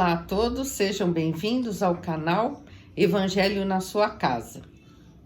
Olá a todos, sejam bem-vindos ao canal Evangelho na sua casa.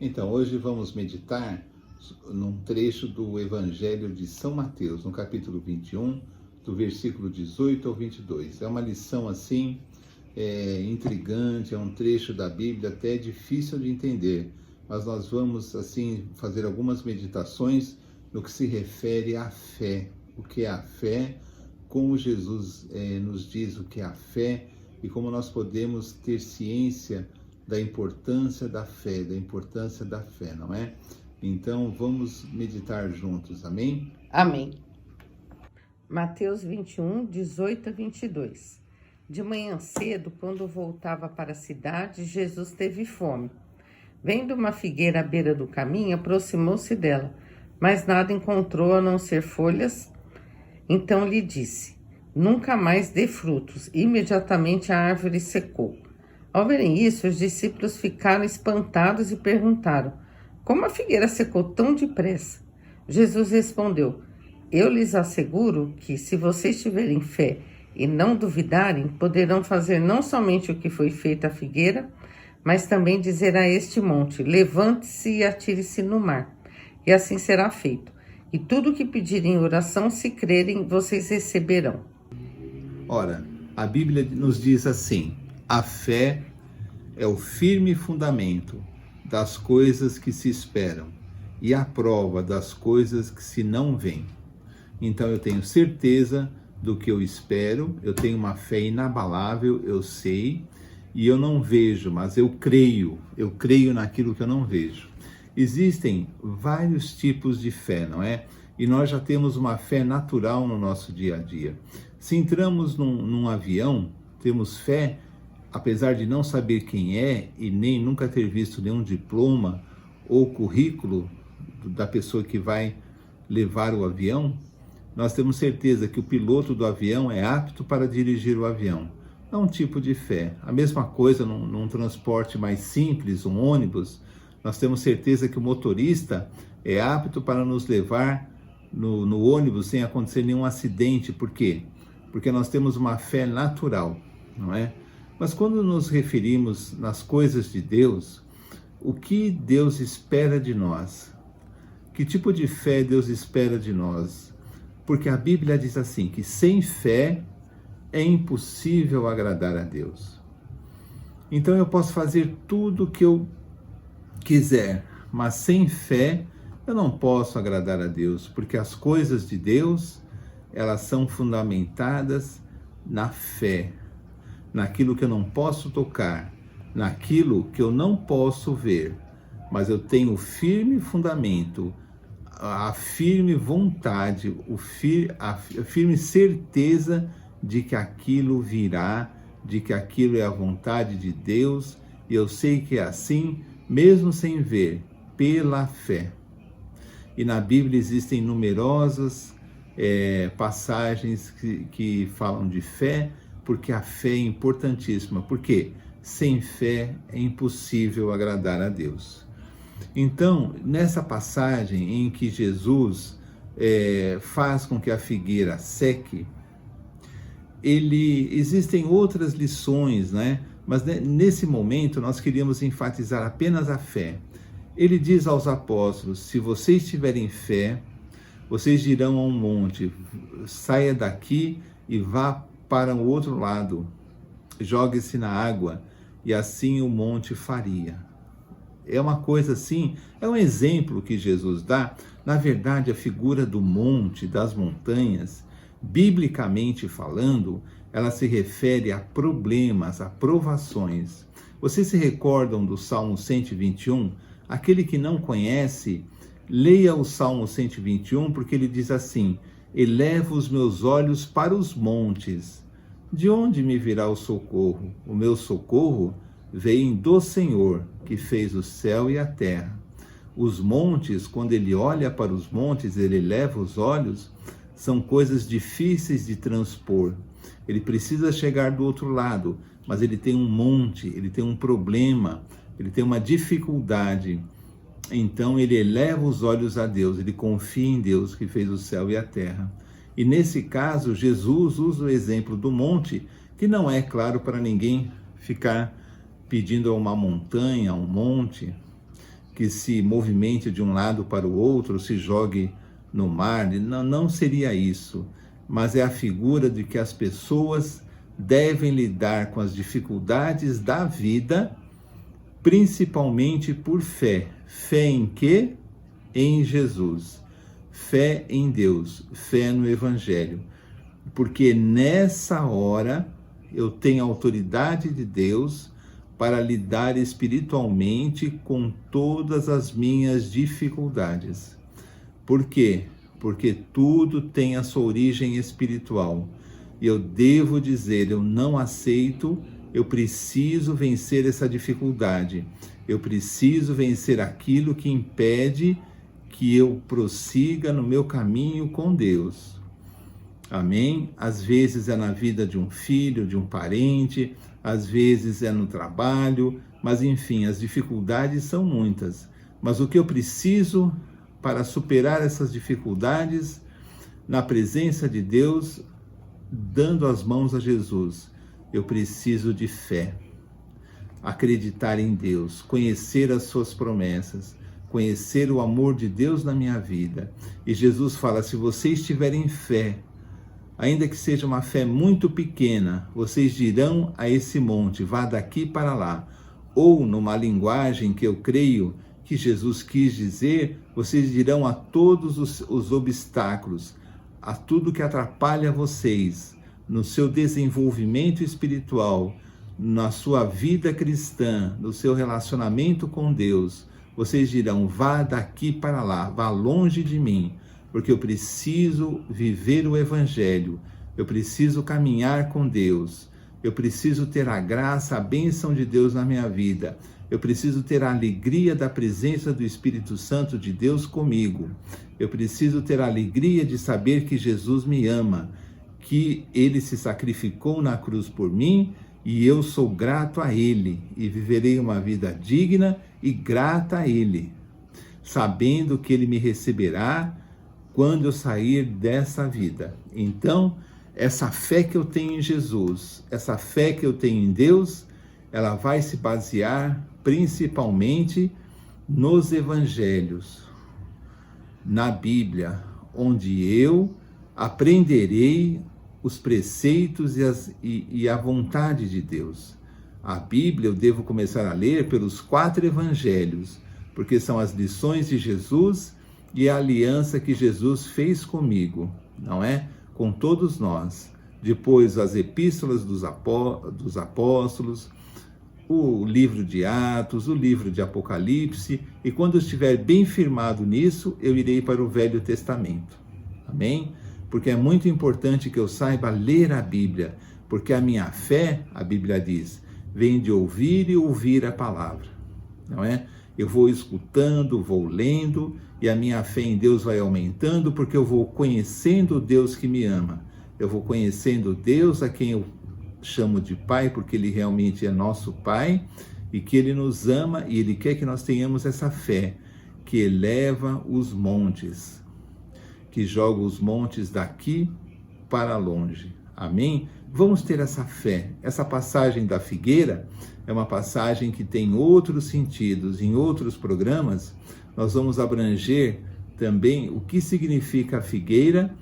Então, hoje vamos meditar num trecho do Evangelho de São Mateus, no capítulo 21, do versículo 18 ao 22. É uma lição assim, intrigante, é um trecho da Bíblia até difícil de entender, mas nós vamos assim fazer algumas meditações no que se refere à fé. O que é a fé, como Jesus nos diz o que é a fé e como nós podemos ter ciência da importância da fé, não é? Então, vamos meditar juntos, amém? Amém. Mateus 21, 18 a 22. De manhã cedo, quando voltava para a cidade, Jesus teve fome. Vendo uma figueira à beira do caminho, aproximou-se dela, mas nada encontrou a não ser folhas. Então lhe disse: nunca mais dê frutos. Imediatamente a árvore secou. Ao verem isso, os discípulos ficaram espantados e perguntaram: como a figueira secou tão depressa? Jesus respondeu: eu lhes asseguro que, se vocês tiverem fé e não duvidarem, poderão fazer não somente o que foi feito à figueira, mas também dizer a este monte: levante-se e atire-se no mar. E assim será feito. E tudo o que pedirem em oração, se crerem, vocês receberão. Ora, a Bíblia nos diz assim: a fé é o firme fundamento das coisas que se esperam e a prova das coisas que se não veem. Então eu tenho certeza do que eu espero, eu tenho uma fé inabalável, eu sei, e eu não vejo, mas eu creio naquilo que eu não vejo. Existem vários tipos de fé, não é? E nós já temos uma fé natural no nosso dia a dia. Se entramos num avião, temos fé, apesar de não saber quem é e nem nunca ter visto nenhum diploma ou currículo da pessoa que vai levar o avião, nós temos certeza que o piloto do avião é apto para dirigir o avião. É um tipo de fé. A mesma coisa num transporte mais simples, um ônibus, nós temos certeza que o motorista é apto para nos levar no ônibus sem acontecer nenhum acidente. Por quê? Porque nós temos uma fé natural, não é? Mas quando nos referimos nas coisas de Deus, o que Deus espera de nós? Que tipo de fé Deus espera de nós? Porque a Bíblia diz assim, que sem fé é impossível agradar a Deus. Então eu posso fazer tudo o que eu quiser, mas sem fé eu não posso agradar a Deus, porque as coisas de Deus, elas são fundamentadas na fé, naquilo que eu não posso tocar, naquilo que eu não posso ver, mas eu tenho o firme fundamento, a firme vontade, a firme certeza de que aquilo virá, de que aquilo é a vontade de Deus, e eu sei que é assim, mesmo sem ver, pela fé. E na Bíblia existem numerosas passagens que falam de fé, porque a fé é importantíssima, porque sem fé é impossível agradar a Deus. Então, nessa passagem em que Jesus faz com que a figueira seque, existem outras lições, né? Mas nesse momento nós queríamos enfatizar apenas a fé. Ele diz aos apóstolos: se vocês tiverem fé, vocês dirão a um monte: saia daqui e vá para o outro lado, jogue-se na água, e assim o monte faria. É uma coisa assim, é um exemplo que Jesus dá. Na verdade, a figura do monte, das montanhas, biblicamente falando, ela se refere a problemas, a provações. Vocês se recordam do Salmo 121? Aquele que não conhece, leia o Salmo 121, porque ele diz assim: elevo os meus olhos para os montes. De onde me virá o socorro? O meu socorro vem do Senhor, que fez o céu e a terra. Os montes, quando ele olha para os montes, ele eleva os olhos, são coisas difíceis de transpor. Ele precisa chegar do outro lado, mas ele tem um monte, ele tem um problema, ele tem uma dificuldade. Então ele eleva os olhos a Deus, ele confia em Deus que fez o céu e a terra. E nesse caso, Jesus usa o exemplo do monte, que não é, claro, para ninguém ficar pedindo a uma montanha, a um monte, que se movimente de um lado para o outro, se jogue no mar. Não seria isso, mas é a figura de que as pessoas devem lidar com as dificuldades da vida, principalmente por fé. Fé em quê? Em Jesus. Fé em Deus, fé no Evangelho. Porque nessa hora eu tenho a autoridade de Deus para lidar espiritualmente com todas as minhas dificuldades. Por quê? Porque tudo tem a sua origem espiritual. E eu devo dizer, eu não aceito, eu preciso vencer essa dificuldade. Eu preciso vencer aquilo que impede que eu prossiga no meu caminho com Deus. Amém? Às vezes é na vida de um filho, de um parente, às vezes é no trabalho, mas enfim, as dificuldades são muitas. Mas o que eu preciso para superar essas dificuldades, na presença de Deus, dando as mãos a Jesus, eu preciso de fé. Acreditar em Deus, conhecer as suas promessas, conhecer o amor de Deus na minha vida. E Jesus fala, se vocês tiverem fé, ainda que seja uma fé muito pequena, vocês dirão a esse monte, vá daqui para lá. Ou, numa linguagem que eu creio que Jesus quis dizer, vocês dirão a todos os obstáculos, a tudo que atrapalha vocês no seu desenvolvimento espiritual, na sua vida cristã, no seu relacionamento com Deus, vocês dirão, vá daqui para lá, vá longe de mim, porque eu preciso viver o Evangelho, eu preciso caminhar com Deus, eu preciso ter a graça, a bênção de Deus na minha vida, eu preciso ter a alegria da presença do Espírito Santo de Deus comigo, eu preciso ter a alegria de saber que Jesus me ama, que Ele se sacrificou na cruz por mim, e eu sou grato a Ele, e viverei uma vida digna e grata a Ele, sabendo que Ele me receberá quando eu sair dessa vida. Então, essa fé que eu tenho em Jesus, essa fé que eu tenho em Deus, ela vai se basear principalmente nos evangelhos, na Bíblia, onde eu aprenderei os preceitos e a vontade de Deus. A Bíblia eu devo começar a ler pelos 4 evangelhos, porque são as lições de Jesus e a aliança que Jesus fez comigo, não é? Com todos nós. Depois as epístolas dos apóstolos, o livro de Atos, o livro de Apocalipse, e quando eu estiver bem firmado nisso, eu irei para o Velho Testamento. Amém? Porque é muito importante que eu saiba ler a Bíblia, porque a minha fé, a Bíblia diz, vem de ouvir e ouvir a palavra, não é? Eu vou escutando, vou lendo, e a minha fé em Deus vai aumentando, porque eu vou conhecendo o Deus que me ama. Eu vou conhecendo Deus a quem eu chamo de Pai, porque Ele realmente é nosso Pai, e que Ele nos ama, e Ele quer que nós tenhamos essa fé, que eleva os montes, que joga os montes daqui para longe. Amém? Vamos ter essa fé. Essa passagem da figueira é uma passagem que tem outros sentidos. Em outros programas, nós vamos abranger também o que significa a figueira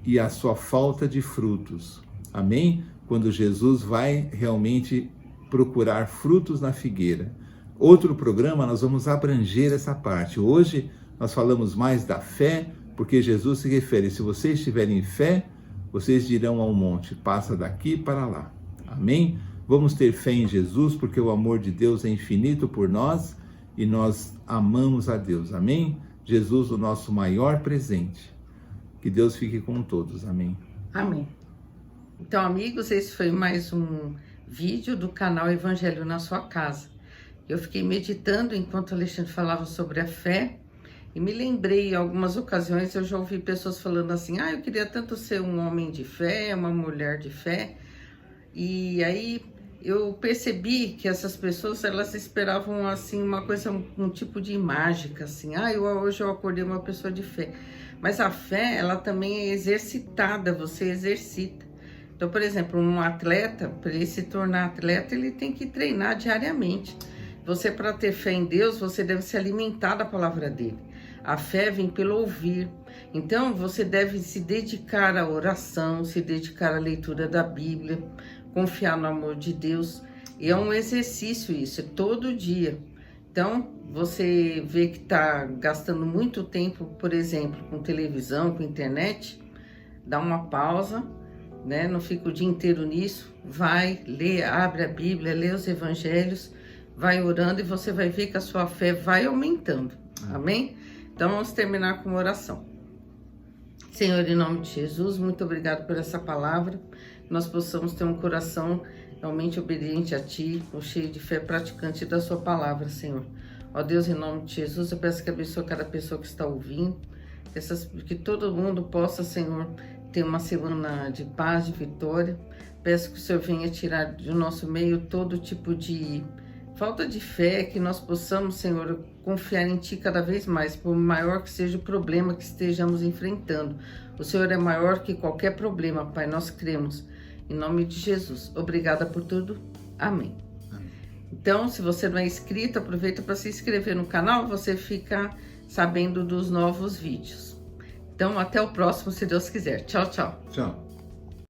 e a sua falta de frutos. Amém? Quando Jesus vai realmente procurar frutos na figueira. Outro programa, nós vamos abranger essa parte. Hoje, nós falamos mais da fé, porque Jesus se refere, se vocês tiverem fé, vocês dirão ao monte, passa daqui para lá. Amém? Vamos ter fé em Jesus, porque o amor de Deus é infinito por nós e nós amamos a Deus. Amém? Jesus, o nosso maior presente. Que Deus fique com todos. Amém. Amém. Então, amigos, esse foi mais um vídeo do canal Evangelho na Sua Casa. Eu fiquei meditando enquanto o Alexandre falava sobre a fé, e me lembrei, em algumas ocasiões, eu já ouvi pessoas falando assim, eu queria tanto ser um homem de fé, uma mulher de fé. E aí eu percebi que essas pessoas, elas esperavam, assim, uma coisa, um tipo de mágica, assim. Hoje eu acordei uma pessoa de fé. Mas a fé, ela também é exercitada, você exercita. Então, por exemplo, um atleta, para ele se tornar atleta, ele tem que treinar diariamente. Você, para ter fé em Deus, você deve se alimentar da palavra dele. A fé vem pelo ouvir. Então, você deve se dedicar à oração, se dedicar à leitura da Bíblia, confiar no amor de Deus. E é um exercício isso, é todo dia. Então, você vê que está gastando muito tempo, por exemplo, com televisão, com internet, dá uma pausa, né? Não fica o dia inteiro nisso. Vai, lê, abre a Bíblia, lê os evangelhos, vai orando e você vai ver que a sua fé vai aumentando. Amém? Então, vamos terminar com uma oração. Senhor, em nome de Jesus, muito obrigado por essa palavra. Nós possamos ter um coração realmente obediente a Ti, cheio de fé, praticante da Sua palavra, Senhor. Ó Deus, em nome de Jesus, eu peço que abençoe cada pessoa que está ouvindo, que todo mundo possa, Senhor, ter uma semana de paz, de vitória. Peço que o Senhor venha tirar do nosso meio todo tipo de falta de fé, que nós possamos, Senhor, confiar em Ti cada vez mais, por maior que seja o problema que estejamos enfrentando. O Senhor é maior que qualquer problema, Pai, nós cremos. Em nome de Jesus. Obrigada por tudo. Amém. Então, se você não é inscrito, aproveita para se inscrever no canal, você fica sabendo dos novos vídeos. Então, até o próximo, se Deus quiser. Tchau, tchau. Tchau.